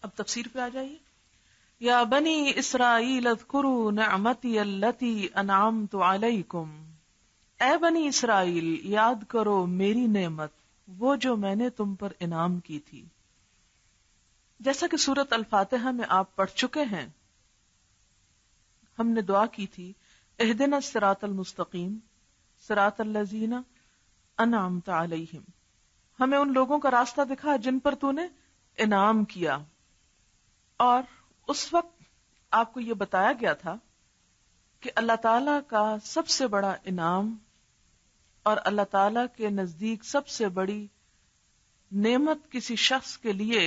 اب تفسیر پہ آ جائیے. یا بنی اسرائیل اذکروا نعمتی التی انعمت علیکم، اے بنی اسرائیل یاد کرو میری نعمت وہ جو میں نے تم پر انعام کی تھی. جیسا کہ سورۃ الفاتحہ میں آپ پڑھ چکے ہیں، ہم نے دعا کی تھی اہدنا الصراط المستقیم صراط الذین انعمت علیہم، ہمیں ان لوگوں کا راستہ دکھا جن پر تو نے انعام کیا. اور اس وقت آپ کو یہ بتایا گیا تھا کہ اللہ تعالی کا سب سے بڑا انعام اور اللہ تعالی کے نزدیک سب سے بڑی نعمت کسی شخص کے لیے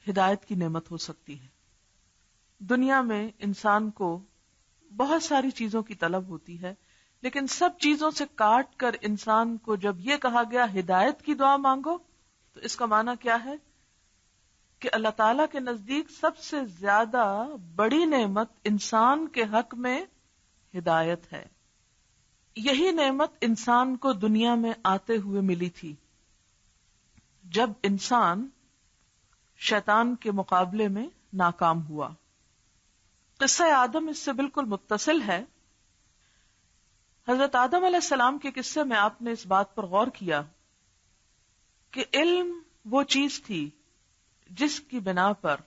ہدایت کی نعمت ہو سکتی ہے. دنیا میں انسان کو بہت ساری چیزوں کی طلب ہوتی ہے، لیکن سب چیزوں سے کاٹ کر انسان کو جب یہ کہا گیا ہدایت کی دعا مانگو، تو اس کا معنی کیا ہے کہ اللہ تعالیٰ کے نزدیک سب سے زیادہ بڑی نعمت انسان کے حق میں ہدایت ہے. یہی نعمت انسان کو دنیا میں آتے ہوئے ملی تھی جب انسان شیطان کے مقابلے میں ناکام ہوا. قصہ آدم اس سے بالکل متصل ہے. حضرت آدم علیہ السلام کے قصے میں آپ نے اس بات پر غور کیا کہ علم وہ چیز تھی جس کی بنا پر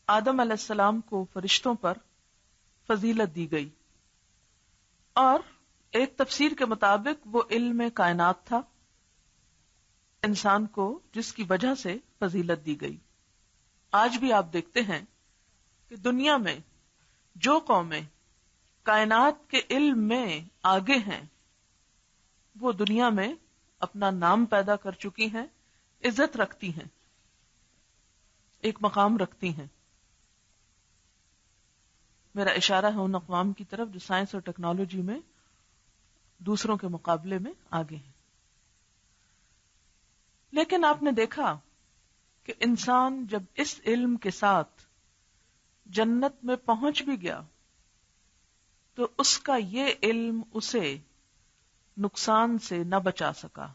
آدم علیہ السلام کو فرشتوں پر فضیلت دی گئی، اور ایک تفسیر کے مطابق وہ علم کائنات تھا انسان کو جس کی وجہ سے فضیلت دی گئی. آج بھی آپ دیکھتے ہیں کہ دنیا میں جو قومیں کائنات کے علم میں آگے ہیں وہ دنیا میں اپنا نام پیدا کر چکی ہیں، عزت رکھتی ہیں، ایک مقام رکھتی ہیں. میرا اشارہ ہے ان اقوام کی طرف جو سائنس اور ٹیکنالوجی میں دوسروں کے مقابلے میں آگے ہیں. لیکن آپ نے دیکھا کہ انسان جب اس علم کے ساتھ جنت میں پہنچ بھی گیا تو اس کا یہ علم اسے نقصان سے نہ بچا سکا،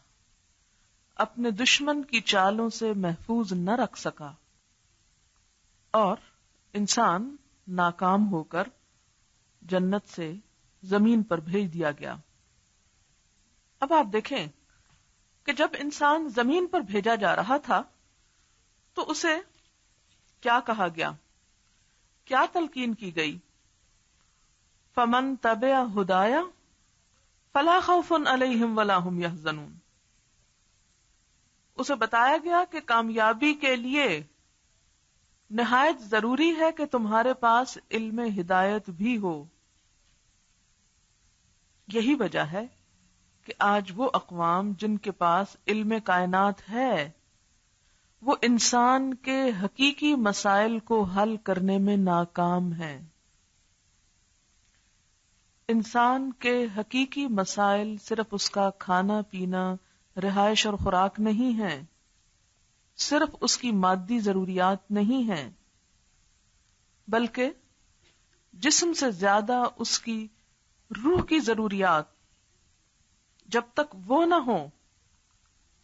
اپنے دشمن کی چالوں سے محفوظ نہ رکھ سکا، اور انسان ناکام ہو کر جنت سے زمین پر بھیج دیا گیا. اب آپ دیکھیں کہ جب انسان زمین پر بھیجا جا رہا تھا تو اسے کیا کہا گیا، کیا تلقین کی گئی؟ فمن تبع ہدایا فلا خوف علیہم ولا هم یحزنون. اسے بتایا گیا کہ کامیابی کے لیے نہایت ضروری ہے کہ تمہارے پاس علم ہدایت بھی ہو. یہی وجہ ہے کہ آج وہ اقوام جن کے پاس علم کائنات ہے وہ انسان کے حقیقی مسائل کو حل کرنے میں ناکام ہیں. انسان کے حقیقی مسائل صرف اس کا کھانا پینا، رہائش اور خوراک نہیں ہیں، صرف اس کی مادی ضروریات نہیں ہیں، بلکہ جسم سے زیادہ اس کی روح کی ضروریات. جب تک وہ نہ ہو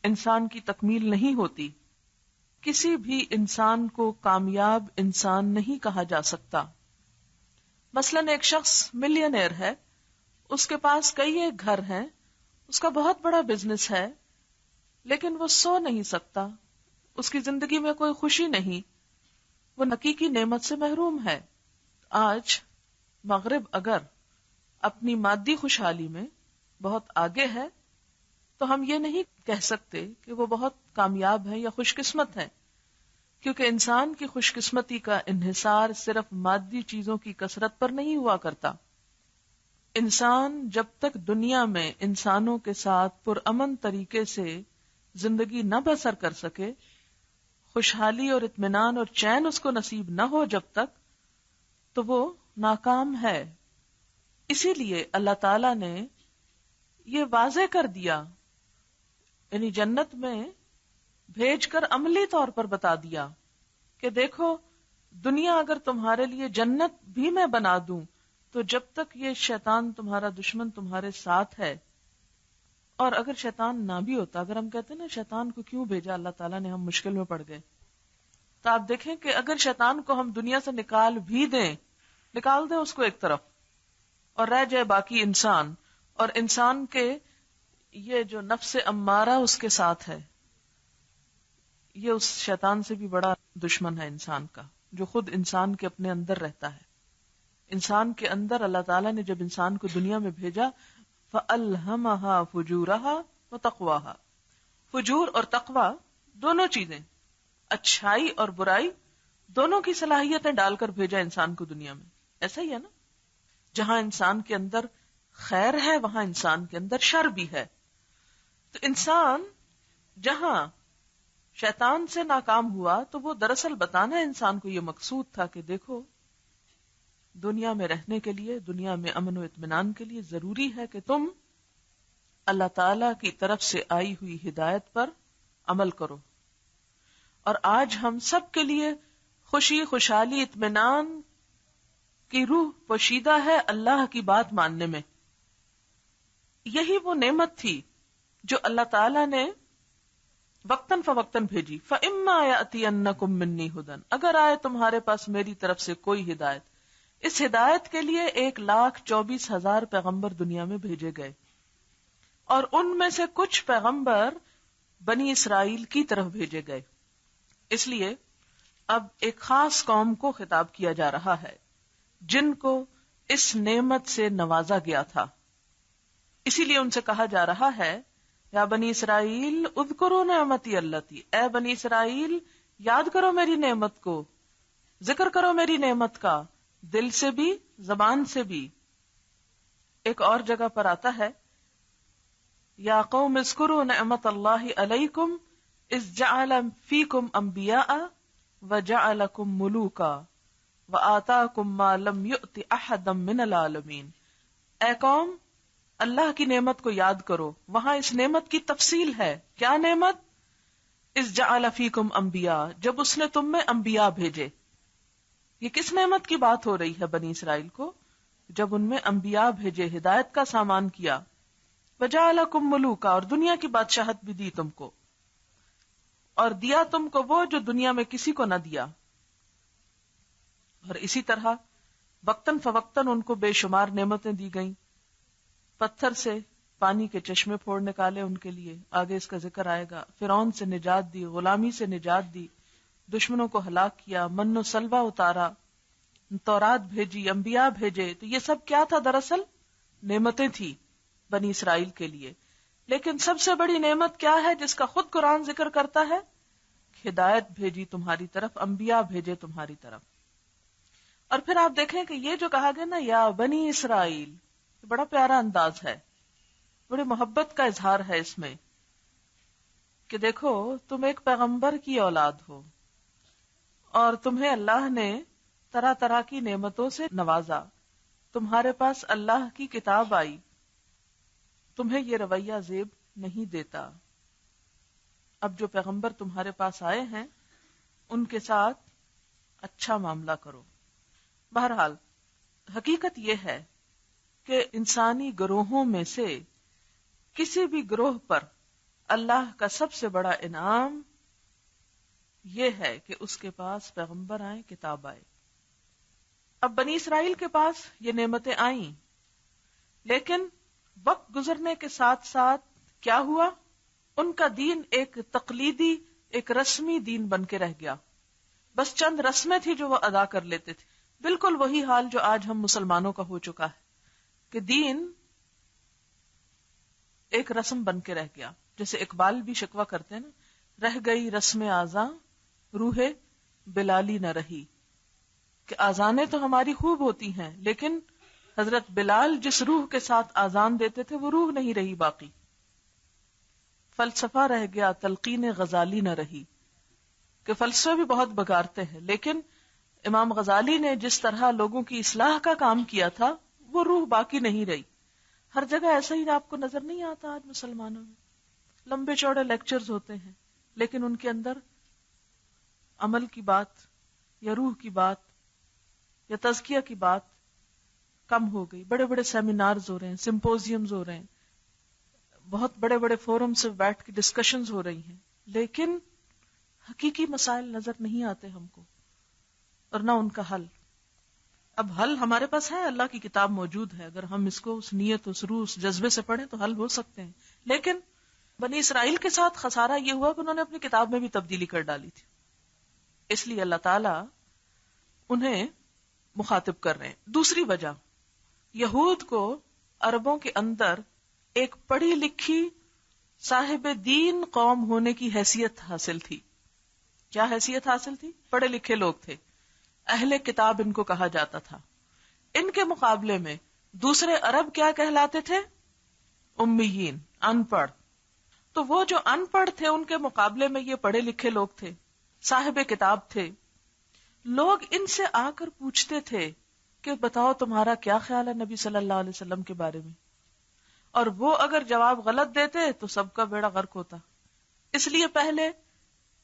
انسان کی تکمیل نہیں ہوتی. کسی بھی انسان کو کامیاب انسان نہیں کہا جا سکتا. مثلاً ایک شخص ملینئر ہے، اس کے پاس کئی ایک گھر ہیں، اس کا بہت بڑا بزنس ہے، لیکن وہ سو نہیں سکتا، اس کی زندگی میں کوئی خوشی نہیں، وہ حقیقی نعمت سے محروم ہے. آج مغرب اگر اپنی مادی خوشحالی میں بہت آگے ہے تو ہم یہ نہیں کہہ سکتے کہ وہ بہت کامیاب ہے یا خوش قسمت ہے، کیونکہ انسان کی خوش قسمتی کا انحصار صرف مادی چیزوں کی کثرت پر نہیں ہوا کرتا. انسان جب تک دنیا میں انسانوں کے ساتھ پرامن طریقے سے زندگی نہ بسر کر سکے، خوشحالی اور اطمینان اور چین اس کو نصیب نہ ہو جب تک، تو وہ ناکام ہے. اسی لیے اللہ تعالی نے یہ واضح کر دیا، یعنی جنت میں بھیج کر عملی طور پر بتا دیا کہ دیکھو دنیا اگر تمہارے لیے جنت بھی میں بنا دوں تو جب تک یہ شیطان تمہارا دشمن تمہارے ساتھ ہے، اور اگر شیطان نہ بھی ہوتا، اگر ہم کہتے ہیں نا شیطان کو کیوں بھیجا اللہ تعالیٰ نے، ہم مشکل میں پڑ گئے، تو آپ دیکھیں کہ اگر شیطان کو ہم دنیا سے نکال دیں اس کو ایک طرف، اور رہ جائے باقی انسان، اور انسان کے یہ جو نفس امارہ اس کے ساتھ ہے، یہ اس شیطان سے بھی بڑا دشمن ہے انسان کا، جو خود انسان کے اپنے اندر رہتا ہے۔ انسان کے اندر اللہ تعالیٰ نے جب انسان کو دنیا میں بھیجا، فَأَلْهَمَهَا فُجُورَهَا وَتَقْوَاهَا، فجور اور تقوی دونوں چیزیں، اچھائی اور برائی دونوں کی صلاحیتیں ڈال کر بھیجا انسان کو دنیا میں۔ ایسا ہی ہے نا، جہاں انسان کے اندر خیر ہے وہاں انسان کے اندر شر بھی ہے۔ تو انسان جہاں شیطان سے ناکام ہوا تو وہ دراصل بتانا انسان کو یہ مقصود تھا کہ دیکھو، دنیا میں رہنے کے لیے، دنیا میں امن و اطمینان کے لیے ضروری ہے کہ تم اللہ تعالی کی طرف سے آئی ہوئی ہدایت پر عمل کرو۔ اور آج ہم سب کے لیے خوشی، خوشحالی، اطمینان کی روح پوشیدہ ہے اللہ کی بات ماننے میں۔ یہی وہ نعمت تھی جو اللہ تعالی نے وقتاً فوقتاً بھیجی۔ فَإِمَّا يَأْتِيَنَّكُم مِّنِّي هُدًى، اگر آئے تمہارے پاس میری طرف سے کوئی ہدایت۔ اس ہدایت کے لیے 1,24,000 پیغمبر دنیا میں بھیجے گئے، اور ان میں سے کچھ پیغمبر بنی اسرائیل کی طرف بھیجے گئے۔ اس لیے اب ایک خاص قوم کو خطاب کیا جا رہا ہے جن کو اس نعمت سے نوازا گیا تھا۔ اسی لیے ان سے کہا جا رہا ہے، یا بنی اسرائیل اذکروا نعمتی اللتی، اے بنی اسرائیل یاد کرو میری نعمت کو، ذکر کرو میری نعمت کا، دل سے بھی زبان سے بھی۔ ایک اور جگہ پر آتا ہے، یا قوم اذکروا نعمت اللہ علیکم اذ جعل فیکم انبیاء وجعلکم ملوکا وآتاکم ما لم یؤت احدا من العالمین۔ اے قوم، اللہ کی نعمت کو یاد کرو۔ وہاں اس نعمت کی تفصیل ہے۔ کیا نعمت؟ اذ جعل فیکم انبیاء، جب اس نے تم میں انبیاء بھیجے۔ یہ کس نعمت کی بات ہو رہی ہے بنی اسرائیل کو؟ جب ان میں انبیاء بھیجے، ہدایت کا سامان کیا، وجعلکم ملوکا، اور دنیا کی بادشاہت بھی دی تم کو، اور دیا تم کو وہ جو دنیا میں کسی کو نہ دیا۔ اور اسی طرح وقتاً فوقتاً ان کو بے شمار نعمتیں دی گئیں۔ پتھر سے پانی کے چشمے پھوڑ نکالے ان کے لیے، آگے اس کا ذکر آئے گا۔ فرعون سے نجات دی، غلامی سے نجات دی، دشمنوں کو ہلاک کیا، من و سلوہ اتارا، تورات بھیجی، انبیاء بھیجے۔ تو یہ سب کیا تھا؟ دراصل نعمتیں تھی بنی اسرائیل کے لیے۔ لیکن سب سے بڑی نعمت کیا ہے جس کا خود قرآن ذکر کرتا ہے؟ ہدایت بھیجی تمہاری طرف، انبیاء بھیجے تمہاری طرف۔ اور پھر آپ دیکھیں کہ یہ جو کہا گیا نا، یا بنی اسرائیل، بڑا پیارا انداز ہے، بڑے محبت کا اظہار ہے اس میں، کہ دیکھو تم ایک پیغمبر کی اولاد ہو، اور تمہیں اللہ نے طرح طرح کی نعمتوں سے نوازا، تمہارے پاس اللہ کی کتاب آئی، تمہیں یہ رویہ زیب نہیں دیتا۔ اب جو پیغمبر تمہارے پاس آئے ہیں ان کے ساتھ اچھا معاملہ کرو۔ بہرحال حقیقت یہ ہے کہ انسانی گروہوں میں سے کسی بھی گروہ پر اللہ کا سب سے بڑا انعام یہ ہے کہ اس کے پاس پیغمبر آئے، کتاب آئے۔ اب بنی اسرائیل کے پاس یہ نعمتیں آئیں، لیکن وقت گزرنے کے ساتھ ساتھ کیا ہوا؟ ان کا دین ایک تقلیدی، ایک رسمی دین بن کے رہ گیا۔ بس چند رسمیں تھی جو وہ ادا کر لیتے تھے، بالکل وہی حال جو آج ہم مسلمانوں کا ہو چکا ہے کہ دین ایک رسم بن کے رہ گیا۔ جیسے اقبال بھی شکوہ کرتے ہیں نا، رہ گئی رسم آزاں روح بلالی نہ رہی، کہ آزانیں تو ہماری خوب ہوتی ہیں لیکن حضرت بلال جس روح کے ساتھ آزان دیتے تھے وہ روح نہیں رہی باقی۔ فلسفہ رہ گیا تلقین غزالی نہ رہی، کہ فلسفے بھی بہت بگارتے ہیں لیکن امام غزالی نے جس طرح لوگوں کی اصلاح کا کام کیا تھا وہ روح باقی نہیں رہی۔ ہر جگہ ایسا ہی آپ کو نظر نہیں آتا آج مسلمانوں میں؟ لمبے چوڑے لیکچرز ہوتے ہیں لیکن ان کے اندر عمل کی بات یا روح کی بات یا تزکیہ کی بات کم ہو گئی۔ بڑے بڑے سیمینارز ہو رہے ہیں، سمپوزیمز ہو رہے ہیں، بہت بڑے بڑے فورم سے بیٹھ کے ڈسکشنز ہو رہی ہیں، لیکن حقیقی مسائل نظر نہیں آتے ہم کو، اور نہ ان کا حل. اب حل ہمارے پاس ہے، اللہ کی کتاب موجود ہے، اگر ہم اس کو اس نیت اس روح اس جذبے سے پڑھیں تو حل ہو سکتے ہیں. لیکن بنی اسرائیل کے ساتھ خسارہ یہ ہوا کہ انہوں نے اپنی کتاب میں بھی تبدیلی کر ڈالی تھی، اس لیے اللہ تعالیٰ انہیں مخاطب کر رہے ہیں. دوسری وجہ، یہود کو عربوں کے اندر ایک پڑھی لکھی صاحب دین قوم ہونے کی حیثیت حاصل تھی. کیا حیثیت حاصل تھی؟ پڑھے لکھے لوگ تھے، اہل کتاب ان کو کہا جاتا تھا. ان کے مقابلے میں دوسرے عرب کیا کہلاتے تھے؟ امیین، ان پڑھ. تو وہ جو ان پڑھ تھے ان کے مقابلے میں یہ پڑھے لکھے لوگ تھے، صاحب کتاب تھے. لوگ ان سے آ کر پوچھتے تھے کہ بتاؤ تمہارا کیا خیال ہے نبی صلی اللہ علیہ وسلم کے بارے میں، اور وہ اگر جواب غلط دیتے تو سب کا بیڑا غرق ہوتا. اس لیے پہلے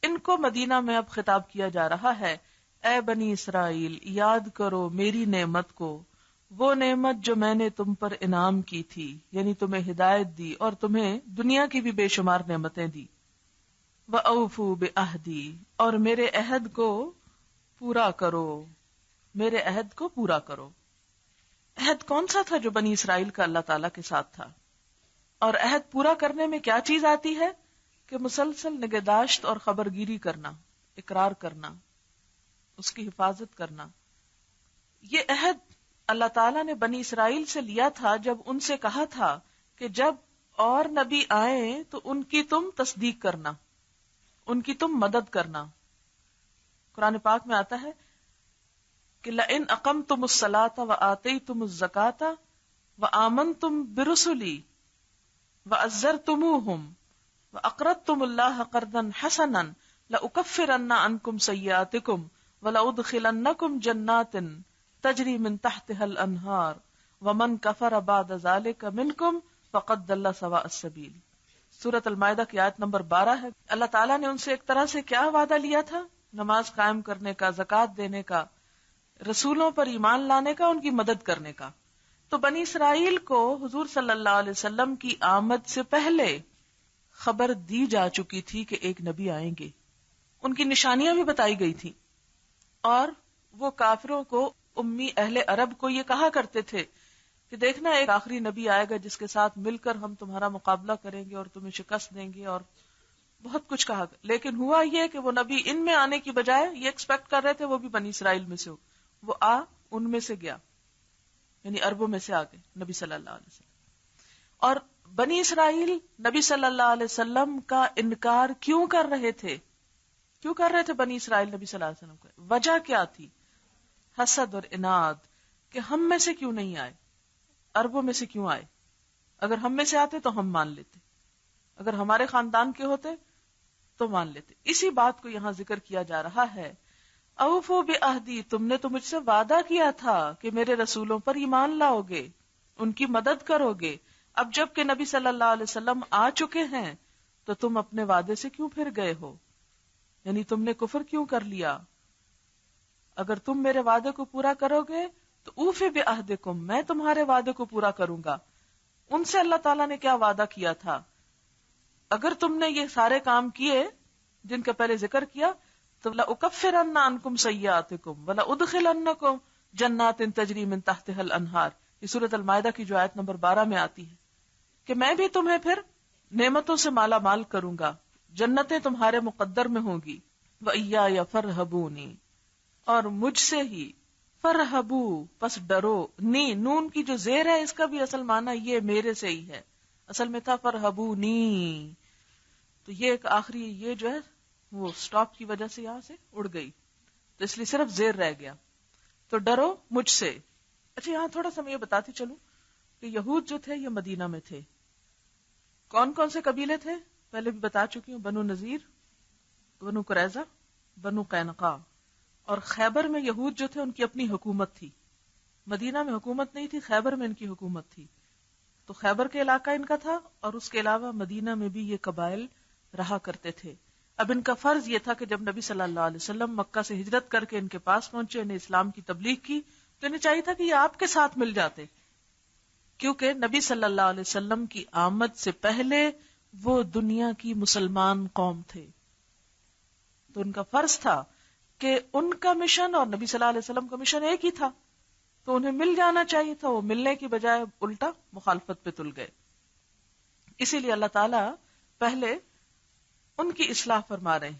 ان کو مدینہ میں اب خطاب کیا جا رہا ہے، اے بنی اسرائیل یاد کرو میری نعمت کو، وہ نعمت جو میں نے تم پر انعام کی تھی، یعنی تمہیں ہدایت دی اور تمہیں دنیا کی بھی بے شمار نعمتیں دی. وَأَوْفُوا بِعَهْدِي، اور میرے عہد کو پورا کرو، میرے عہد کو پورا کرو. عہد کون سا تھا جو بنی اسرائیل کا اللہ تعالیٰ کے ساتھ تھا؟ اور عہد پورا کرنے میں کیا چیز آتی ہے؟ کہ مسلسل نگہداشت اور خبرگیری کرنا، اقرار کرنا، اس کی حفاظت کرنا. یہ عہد اللہ تعالیٰ نے بنی اسرائیل سے لیا تھا جب ان سے کہا تھا کہ جب اور نبی آئیں تو ان کی تم تصدیق کرنا، ان کی تم مدد کرنا. قرآن پاک میں آتا ہے کہ لَإِنْ أَقَمْتُمُ الصَّلَاةَ وَآتَيْتُمُ الزَّكَاةَ وَآمَنْتُمْ بِرُسُلِي وَأَزَّرْتُمُوهُمْ وَأَقْرَضْتُمُ اللَّهَ قَرْضًا حَسَنًا لَأُكَفِّرَنَّ عَنْكُمْ سَيِّئَاتِكُمْ وَلَأُدْخِلَنَّكُمْ جَنَّاتٍ تَجْرِي مِنْ تَحْتِهَا الْأَنْهَارُ وَمَنْ كَفَرَ بَعْدَ ذَلِكَ مِنْكُمْ فَقَدْ ضَلَّ سَوَاءَ السَّبِيلِ. سورۃ المائدہ کی آیت نمبر 12 ہے. اللہ تعالیٰ نے ان سے ایک طرح سے کیا وعدہ لیا تھا؟ نماز قائم کرنے کا، زکوٰۃ دینے کا، رسولوں پر ایمان لانے کا، ان کی مدد کرنے کا. تو بنی اسرائیل کو حضور صلی اللہ علیہ وسلم کی آمد سے پہلے خبر دی جا چکی تھی کہ ایک نبی آئیں گے، ان کی نشانیاں بھی بتائی گئی تھی. اور وہ کافروں کو، امی اہل عرب کو یہ کہا کرتے تھے کہ دیکھنا ایک آخری نبی آئے گا جس کے ساتھ مل کر ہم تمہارا مقابلہ کریں گے اور تمہیں شکست دیں گے، اور بہت کچھ کہا. لیکن ہوا یہ کہ وہ نبی ان میں آنے کی بجائے یہ ایکسپیکٹ کر رہے تھے وہ بھی بنی اسرائیل میں سے ہو. وہ ان میں سے گیا، یعنی عربوں میں سے آ گئے نبی صلی اللہ علیہ وسلم. اور بنی اسرائیل نبی صلی اللہ علیہ وسلم کا انکار کیوں کر رہے تھے؟ کیوں کر رہے تھے بنی اسرائیل نبی صلی اللہ علیہ وسلم کا؟ وجہ کیا تھی؟ حسد اور اناد، کہ ہم میں سے کیوں نہیں آئے، عربوں میں سے کیوں آئے؟ اگر ہم میں سے آتے تو ہم مان لیتے، اگر ہمارے خاندان کے ہوتے تو مان لیتے. اسی بات کو یہاں ذکر کیا جا رہا ہے. اوفو بعہدی، تم نے تو مجھ سے وعدہ کیا تھا کہ میرے رسولوں پر ایمان لاؤ گے، ان کی مدد کرو گے. اب جب کہ نبی صلی اللہ علیہ وسلم آ چکے ہیں تو تم اپنے وعدے سے کیوں پھر گئے ہو؟ یعنی تم نے کفر کیوں کر لیا؟ اگر تم میرے وعدے کو پورا کرو گے تو اوفی بعہدکم، میں تمہارے وعدے کو پورا کروں گا. ان سے اللہ تعالیٰ نے کیا وعدہ کیا تھا؟ اگر تم نے یہ سارے کام کیے جن کا پہلے ذکر کیا تو لَأُكَفِّرَنَّ عَنْكُمْ سَيِّئَاتِكُمْ وَلَأُدْخِلَنَّكُمْ جَنَّاتٍ تَجْرِي مِنْ تَحْتِهَا الْأَنْهَارُ. یہ سورۃ المائدہ کی جو آیت نمبر 12 میں آتی ہے کہ میں بھی تمہیں پھر نعمتوں سے مالا مال کروں گا، جنتیں تمہارے مقدر میں ہوں گی. وَإِيَّايَ فَارْهَبُونِ، اور مجھ سے ہی. فرحبو، پس ڈرو. نون کی جو زیر ہے اس کا بھی اصل معنی یہ میرے سے ہی ہے، اصل میں تھا فرحبونی. تو یہ ایک آخری یہ جو ہے وہ سٹاپ کی وجہ سے یہاں سے اڑ گئی، تو اس لیے صرف زیر رہ گیا. تو ڈرو مجھ سے. اچھا یہاں تھوڑا سا میں یہ بتاتی چلوں کہ یہود جو تھے یہ مدینہ میں تھے. کون کون سے قبیلے تھے پہلے بھی بتا چکی ہوں، بنو نذیر، بنو قریظہ، بنو قینقاع. اور خیبر میں یہود جو تھے ان کی اپنی حکومت تھی. مدینہ میں حکومت نہیں تھی، خیبر میں ان کی حکومت تھی. تو خیبر کے علاقہ ان کا تھا، اور اس کے علاوہ مدینہ میں بھی یہ قبائل رہا کرتے تھے. اب ان کا فرض یہ تھا کہ جب نبی صلی اللہ علیہ وسلم مکہ سے ہجرت کر کے ان کے پاس پہنچے، انہیں اسلام کی تبلیغ کی، تو انہیں چاہیے تھا کہ یہ آپ کے ساتھ مل جاتے، کیونکہ نبی صلی اللہ علیہ وسلم کی آمد سے پہلے وہ دنیا کی مسلمان قوم تھے. تو ان کا فرض تھا کہ ان کا مشن اور نبی صلی اللہ علیہ وسلم کا مشن ایک ہی تھا، تو انہیں مل جانا چاہیے تھا. وہ ملنے کی بجائے الٹا مخالفت پہ تل گئے. اسی لیے اللہ تعالیٰ پہلے ان کی اصلاح فرما رہے ہیں